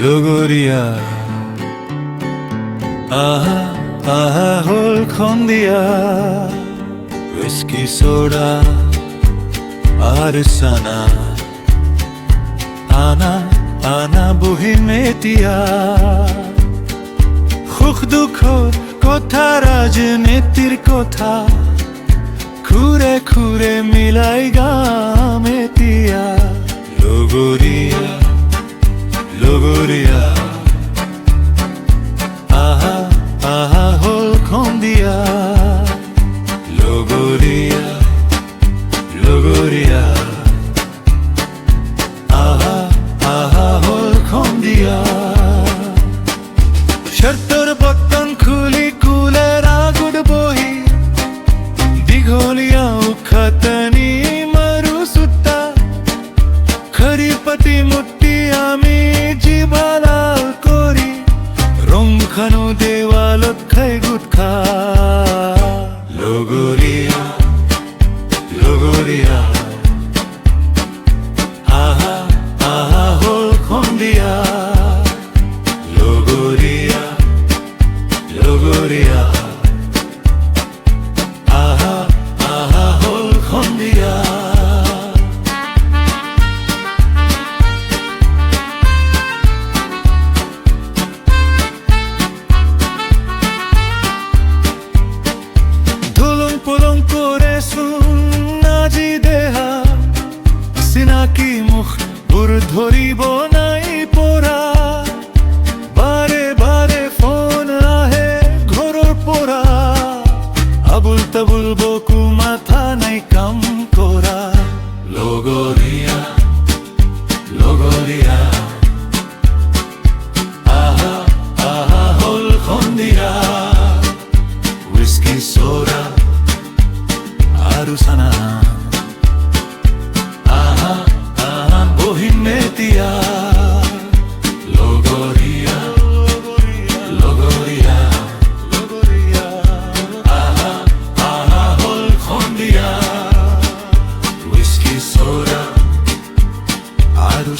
লগৰীয়া আহা আহা হ'ল সন্ধিয়া হুইস্কি সোডা আৰ সানা আনা আনা বহিম এতিয়া সুখ দুখৰ কথা ৰাজনীতিৰ কথা খুৰে খুৰে মিলাই গাম এতিয়া লগৰীয়া লগৰীয়া আহা আহা হ'ল সন্ধিয়া লগৰীয়া লগৰীয়া আহা আহা হ'ল সন্ধিয়া শ্বাৰ্টৰ বটন খুলি কুলেৰ আগত বহি দীঘলীয়া উশাহনি মাৰো চোতা খৰি পাতি মুটি আমি জিভালাল কৰি ৰংখানো দেৱালত খাই গুটখা লগৰীয়া লগৰীয়া আহা আহা হ'ল সন্ধিয়া লগৰীয়া লগৰীয়া আহা আহা হ'ল সন্ধিয়া ধুলুং পুলুং কৰেচোন আজি দেহা চিনাকি মুখবোৰ ধৰিব নাই পৰা বাৰে বাৰে ফোন আহে ঘৰৰ পৰা আবুল তাবুল বকু মাথা নাই কাম কৰা লগৰীয়া লগৰীয়া আহা আহা হ'ল সন্ধিয়া হুইস্কি সোডা আৰু চানা আহা আহা বহিম এতিয়া লগৰীয়া লগৰীয়া লগৰীয়া আহা আহা হ'ল সন্ধিয়া হুইস্কি সোডা আৰু